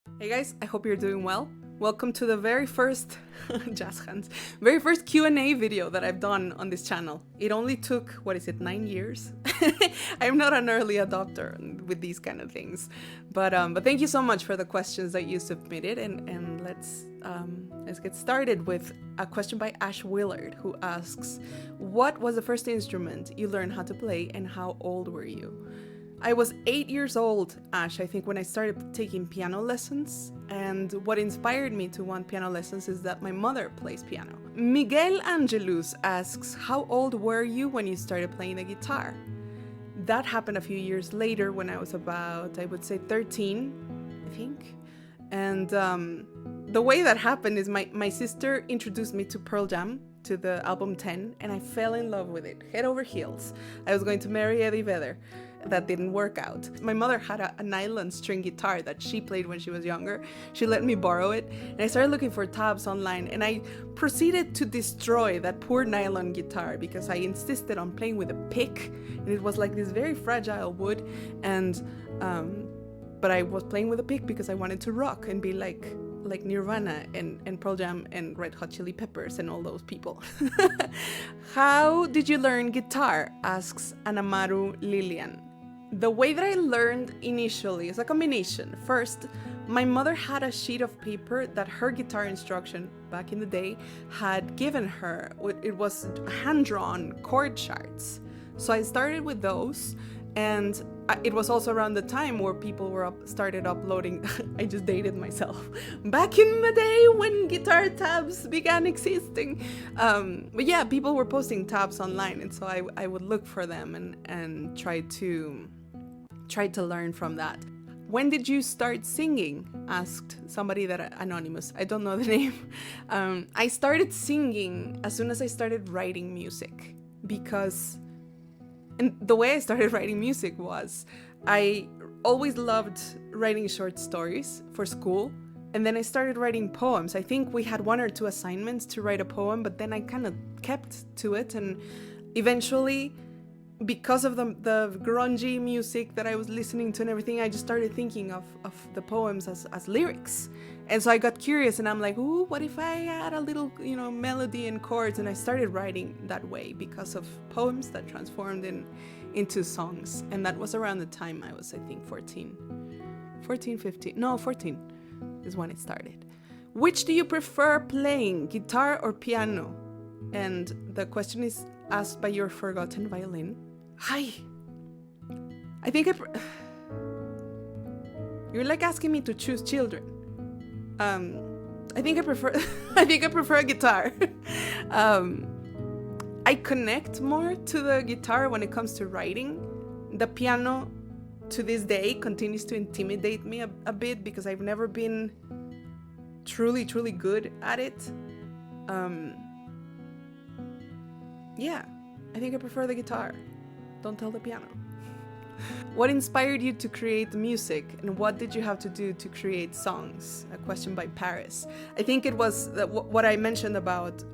Hey guys, I hope you're doing well. Welcome to the very first jazz hands, very first Q&A video that I've done on this channel. It only took, 9 years? I'm not an early adopter with these kind of things, but thank you so much for the questions that you submitted, and let's get started with a question by Ash Willard, who asks, what was the first instrument you learned how to play and how old were you? I was 8 years old, Ash, I think, when I started taking piano lessons. And what inspired me to want piano lessons is that my mother plays piano. Miguel Angelus asks, how old were you when you started playing the guitar? That happened a few years later when I was about, I would say, 13, I think. And the way that happened is my sister introduced me to Pearl Jam, to the album 10, and I fell in love with it, head over heels. I was going to marry Eddie Vedder. That didn't work out. My mother had a nylon string guitar that she played when she was younger. She let me borrow it, and I started looking for tabs online, and I proceeded to destroy that poor nylon guitar because I insisted on playing with a pick, and it was like this very fragile wood, and but I was playing with a pick because I wanted to rock and be like Nirvana and Pearl Jam and Red Hot Chili Peppers and all those people. How did you learn guitar? Asks Anamaru Lilian. The way that I learned initially is a combination. First, my mother had a sheet of paper that her guitar instruction back in the day had given her. It was hand-drawn chord charts. So I started with those, and it was also around the time where people started uploading. I just dated myself. Back in the day when guitar tabs began existing. But yeah, people were posting tabs online, and so I would look for them and try to learn from that. When did you start singing? Asked somebody that anonymous. I don't know the name. I started singing as soon as I started writing music, because and the way I started writing music was I always loved writing short stories for school, and then I started writing poems. I think we had 1 or 2 assignments to write a poem, but then I kind of kept to it, and eventually, because of the grungy music that I was listening to and everything, I just started thinking of the poems as lyrics. And so I got curious, and I'm like, ooh, what if I add a little, melody and chords? And I started writing that way because of poems that transformed into songs. And that was around the time I was, I think, 14, 15. No, 14 is when it started. Which do you prefer playing, guitar or piano? And the question is asked by your forgotten violin. Hi. I think you're like asking me to choose children. I think I prefer a guitar. I connect more to the guitar when it comes to writing. The piano to this day continues to intimidate me a bit because I've never been truly good at it. Yeah, I think I prefer the guitar. Don't tell the piano. What inspired you to create music, and what did you have to do to create songs? A question by Paris. I think it was what I mentioned about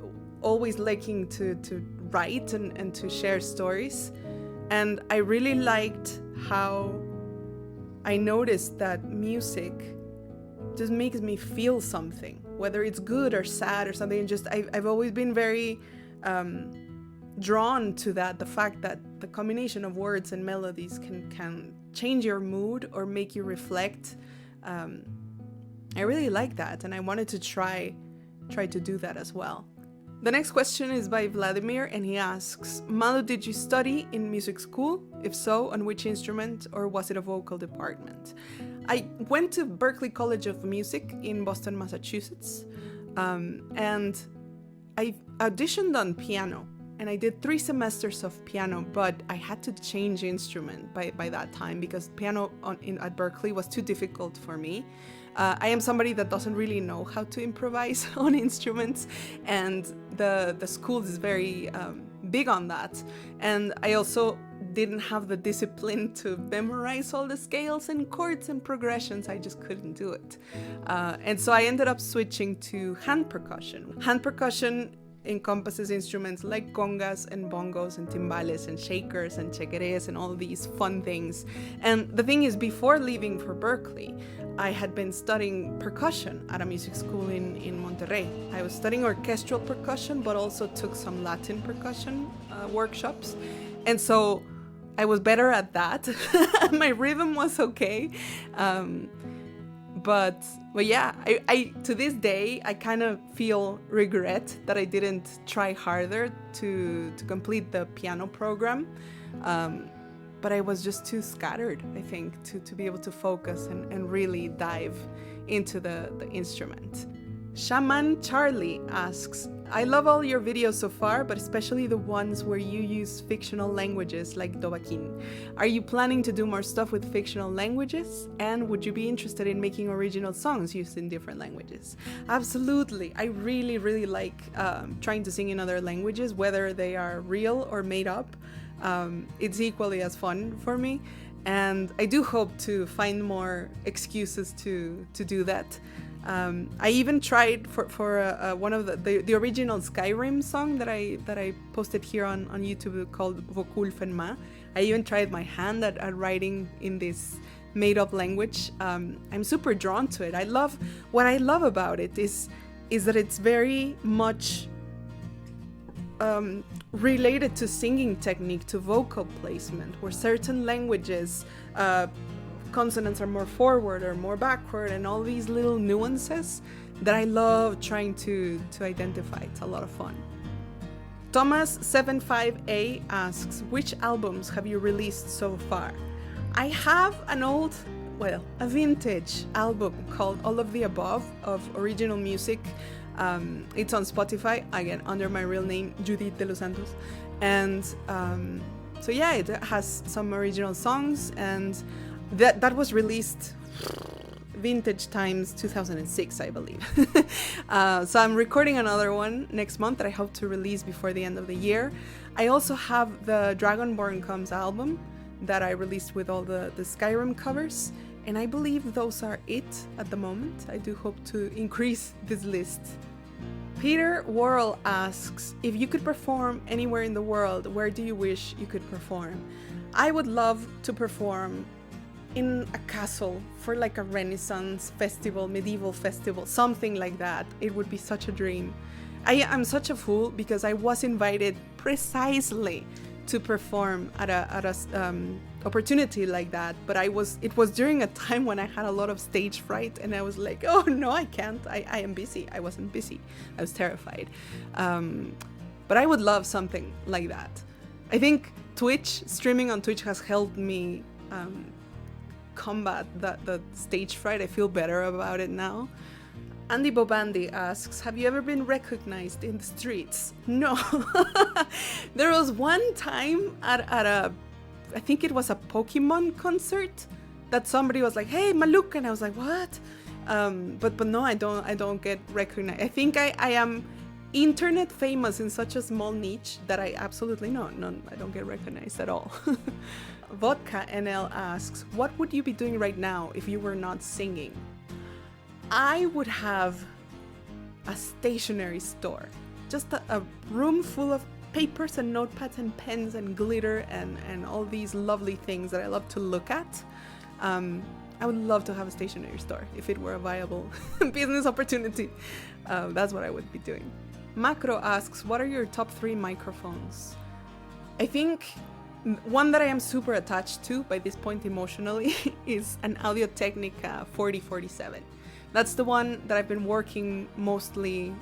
always liking to write and to share stories. And I really liked how I noticed that music just makes me feel something, whether it's good or sad or something. Just I've always been very drawn to that, the fact that the combination of words and melodies can change your mood or make you reflect. I really like that, and I wanted to try to do that as well. The next question is by Vladimir, and he asks, Malu, did you study in music school? If so, on which instrument, or was it a vocal department? I went to Berklee College of Music in Boston, Massachusetts, and I auditioned on piano. And I did 3 semesters of piano, but I had to change instrument by that time because piano at Berklee was too difficult for me. I am somebody that doesn't really know how to improvise on instruments, and the school is very big on that. And I also didn't have the discipline to memorize all the scales and chords and progressions. I just couldn't do it. And so I ended up switching to hand percussion. Hand percussion encompasses instruments like congas and bongos and timbales and shakers and chequeres and all these fun things. And the thing is, before leaving for Berklee, I had been studying percussion at a music school in Monterrey. I was studying orchestral percussion, but also took some Latin percussion workshops. And so I was better at that. My rhythm was okay. But yeah, I to this day, I kind of feel regret that I didn't try harder to complete the piano program. But I was just too scattered, I think, to be able to focus and really dive into the instrument. Shaman Charlie asks, I love all your videos so far, but especially the ones where you use fictional languages like Dovahkiin. Are you planning to do more stuff with fictional languages? And would you be interested in making original songs used in different languages? Absolutely. I really, really like trying to sing in other languages, whether they are real or made up. It's equally as fun for me. And I do hope to find more excuses to do that. I even tried for one of the original Skyrim song that I posted here on YouTube called Vokul Fenma. I even tried my hand at writing in this made-up language. I'm super drawn to it. What I love about it is that it's very much related to singing technique, to vocal placement, where certain languages consonants are more forward or more backward, and all these little nuances that I love trying to identify. It's a lot of fun. Thomas75A asks, which albums have you released so far? I have a vintage album called All of the Above of original music. It's on Spotify, again, under my real name, Judith de los Santos. And so yeah, it has some original songs, and that was released vintage times 2006, I believe. So I'm recording another one next month that I hope to release before the end of the year. I also have the Dragonborn Comes album that I released with all the Skyrim covers, and I believe those are it at the moment. I do hope to increase this list. Peter Worrell asks, if you could perform anywhere in the world, where do you wish you could perform? I would love to perform in a castle for like a Renaissance festival, medieval festival, something like that. It would be such a dream. I'm such a fool because I was invited precisely to perform at a opportunity like that, but it was during a time when I had a lot of stage fright, and I was like, oh no, I can't. I am busy. I wasn't busy. I was terrified. But I would love something like that. I think streaming on Twitch has helped me combat the stage fright. I feel better about it now. Andy Bobandi asks, have you ever been recognized in the streets? No. There was one time at I think it was a Pokemon concert that somebody was like, hey, Malukah, and I was like, what? But no, I don't get recognized. I think I am internet famous in such a small niche that I absolutely I don't get recognized at all. Vodka NL asks, what would you be doing right now if you were not singing? I would have a stationery store, just a room full of papers and notepads and pens and glitter and all these lovely things that I love to look at. I would love to have a stationery store if it were a viable business opportunity. That's what I would be doing. Macro asks, what are your top 3 microphones? I think one that I am super attached to by this point emotionally is an Audio-Technica 4047. That's the one that I've been working mostly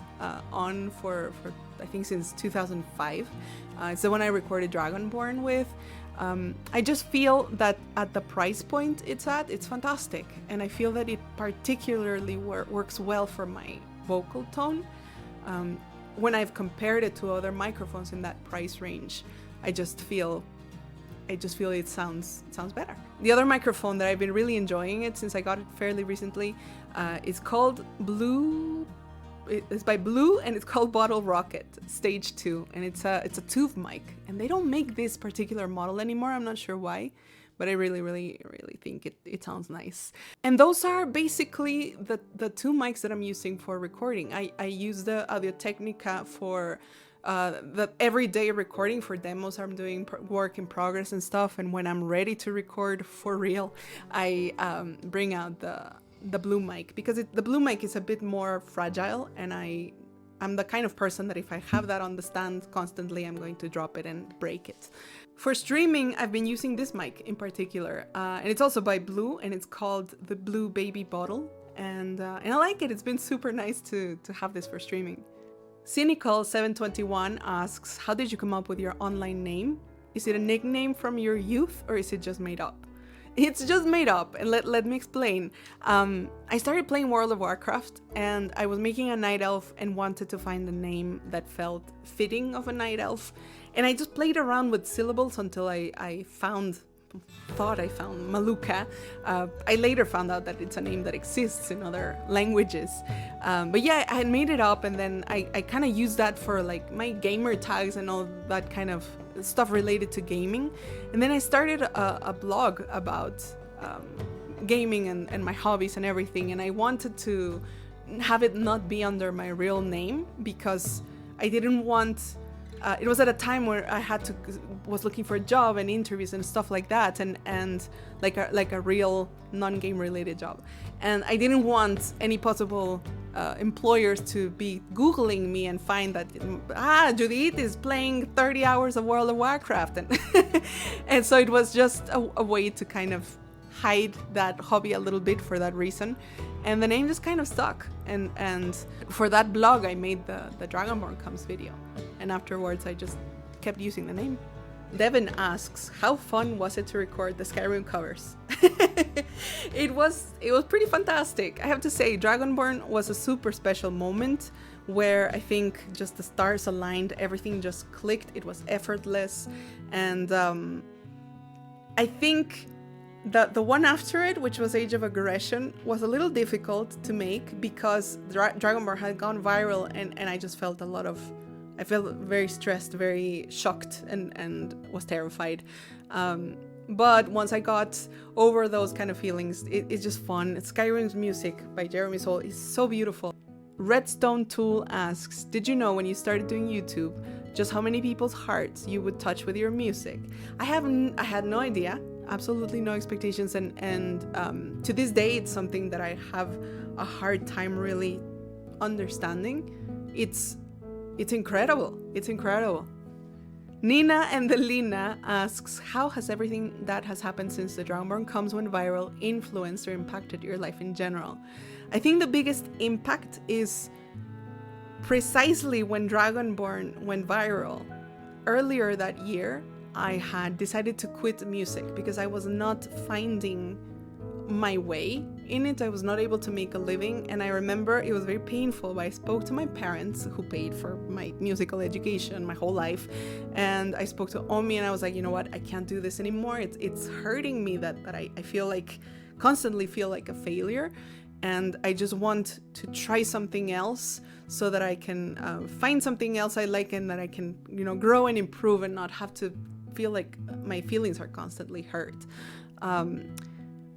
on for I think since 2005. It's the one I recorded Dragonborn with. I just feel that at the price point it's fantastic, and I feel that it particularly works well for my vocal tone. When I've compared it to other microphones in that price range, I just feel it sounds better. The other microphone that I've been really enjoying it since I got it fairly recently is called Blue. It's by Blue, and it's called Bottle Rocket Stage 2, and it's a tube mic. And they don't make this particular model anymore. I'm not sure why, but I really, really, really think it sounds nice. And those are basically the two mics that I'm using for recording. I use the Audio Technica for the everyday recording for demos. I'm doing work in progress and stuff, and when I'm ready to record for real, I bring out the blue mic, because the blue mic is a bit more fragile, and I'm the kind of person that if I have that on the stand constantly, I'm going to drop it and break it. For streaming, I've been using this mic in particular, and it's also by Blue, and it's called the Blue Baby Bottle, and I like it. It's been super nice to have this for streaming. Cynical721 asks, how did you come up with your online name? Is it a nickname from your youth, or is it just made up? It's just made up, and let me explain. I started playing World of Warcraft, and I was making a night elf and wanted to find a name that felt fitting of a night elf. And I just played around with syllables until I thought I found Malukah. I later found out that it's a name that exists in other languages. But yeah, I had made it up, and then I kind of used that for like my gamer tags and all that kind of stuff related to gaming. And then I started a blog about gaming and my hobbies and everything, and I wanted to have it not be under my real name, because I didn't want it was at a time where I was looking for a job and interviews and stuff like that, and like a real non-game related job, and I didn't want any possible employers to be Googling me and find that Judith is playing 30 hours of World of Warcraft, and so it was just a way to kind of hide that hobby a little bit for that reason, and the name just kind of stuck. And for that blog, I made the Dragonborn Comes video, and afterwards I just kept using the name. Devin asks, how fun was it to record the Skyrim covers? It was pretty fantastic. I have to say, Dragonborn was a super special moment where I think just the stars aligned, everything just clicked, it was effortless, and I think the one after it, which was Age of Aggression, was a little difficult to make because Dragonborn had gone viral, and I just felt I felt very stressed, very shocked, and was terrified. But once I got over those kind of feelings, it's just fun. Skyrim's music by Jeremy Soule is so beautiful. Redstone Tool asks, did you know when you started doing YouTube just how many people's hearts you would touch with your music? I had no idea. Absolutely no expectations, and to this day it's something that I have a hard time really understanding. It's incredible. It's incredible. Nina and the Lina asks, how has everything that has happened since the Dragonborn Comes went viral influenced or impacted your life in general? I think the biggest impact is precisely when Dragonborn went viral. Earlier that year, I had decided to quit music because I was not finding my way in it. I was not able to make a living, and I remember it was very painful, but I spoke to my parents who paid for my musical education my whole life, and I spoke to Omi, and I was like, you know what, I can't do this anymore. It's hurting me that I feel like, constantly feel like a failure, and I just want to try something else so that I can find something else I like, and that I can, grow and improve and not have to feel like my feelings are constantly hurt.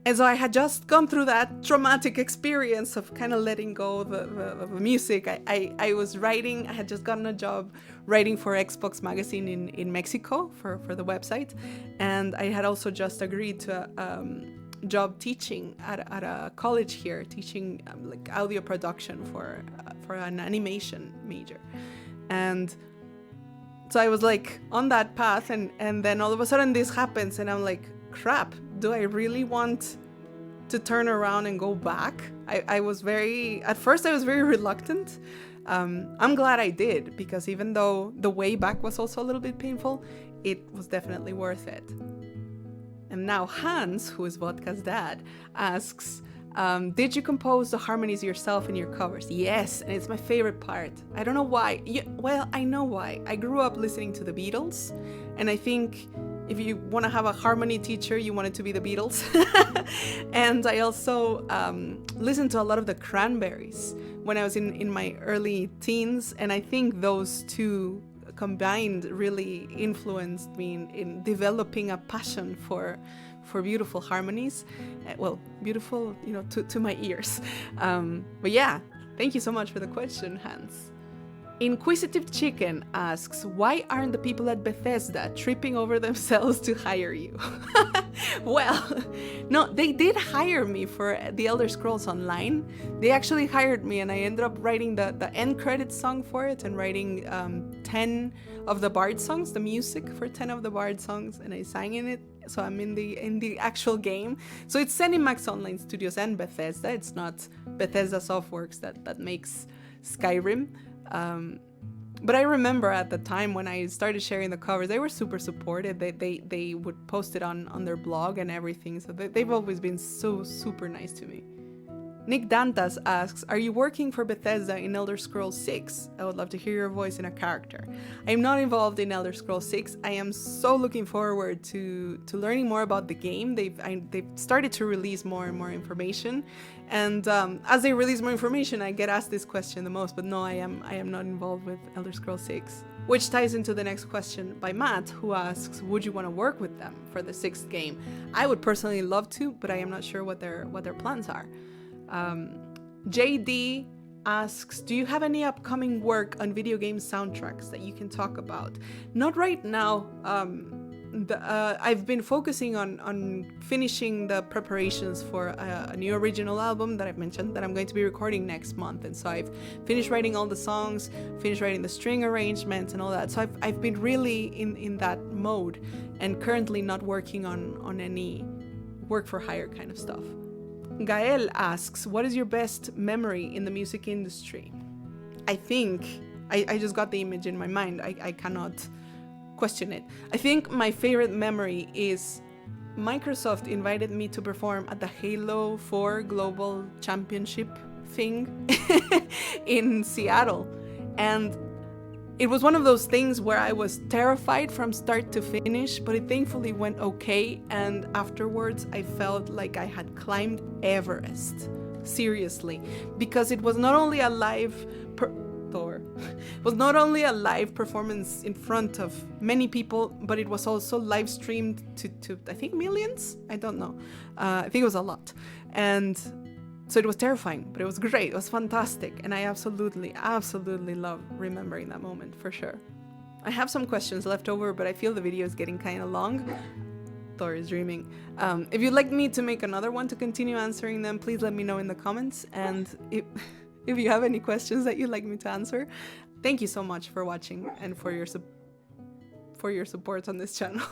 And so I had just gone through that traumatic experience of kind of letting go of the music. I was writing, I had just gotten a job writing for Xbox magazine in Mexico for the website. And I had also just agreed to a job teaching at a college here, teaching like audio production for an animation major. And so I was like on that path, and then all of a sudden this happens, and I'm like, crap, do I really want to turn around and go back? At first I was very reluctant. I'm glad I did, because even though the way back was also a little bit painful, it was definitely worth it. And now Hans, who is Vodka's dad, asks, did you compose the harmonies yourself in your covers? Yes, and it's my favorite part. I don't know why. Well, I know why. I grew up listening to the Beatles, and I think if you want to have a harmony teacher, you want it to be the Beatles. And I also listened to a lot of the Cranberries when I was in my early teens, and I think those two combined really influenced me in developing a passion for for beautiful harmonies. Well, beautiful, you know, to my ears. But yeah, thank you so much for the question, Hans. Inquisitive Chicken asks, why aren't the people at Bethesda tripping over themselves to hire you? Well, no, they did hire me for the Elder Scrolls Online. They actually hired me, and I ended up writing the end credits song for it and writing 10 of the Bard songs, the music for 10 of the Bard songs, and I sang in it. So I'm in the actual game. So it's ZeniMax Online Studios and Bethesda. It's not Bethesda Softworks that makes Skyrim. But I remember at the time when I started sharing the covers, they were super supportive. They would post it on their blog and everything. So they've always been so super nice to me. Nick Dantas asks, are you working for Bethesda in Elder Scrolls 6? I would love to hear your voice in a character. I am not involved in Elder Scrolls 6. I am so looking forward to learning more about the game. They've started to release more and more information. And as they release more information, I get asked this question the most. But no, I am not involved with Elder Scrolls 6. Which ties into the next question by Matt, who asks, would you want to work with them for the 6th game? I would personally love to, but I am not sure what their plans are. JD asks, do you have any upcoming work on video game soundtracks that you can talk about? Not right now. I've been focusing on finishing the preparations for a new original album that I've mentioned that I'm going to be recording next month. And so I've finished writing all the songs, finished writing the string arrangements and all that. So I've been really in that mode and currently not working on any work for hire kind of stuff. Gael asks, what is your best memory in the music industry? I think, I just got the image in my mind. I cannot question it. I think my favorite memory is Microsoft invited me to perform at the Halo 4 Global Championship thing in Seattle. And it was one of those things where I was terrified from start to finish, but it thankfully went okay. And afterwards, I felt like I had climbed Everest. Seriously. Because it was not only a live performance in front of many people, but it was also live streamed to I think millions? I don't know. I think it was a lot. And so it was terrifying, but it was great. It was fantastic. And I absolutely love remembering that moment for sure. I have some questions left over, but I feel the video is getting kind of long. Thor is dreaming. If you'd like me to make another one to continue answering them, please let me know in the comments. And if you have any questions that you'd like me to answer, thank you so much for watching and for your support on this channel.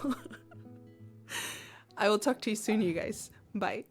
I will talk to you soon, you guys. Bye.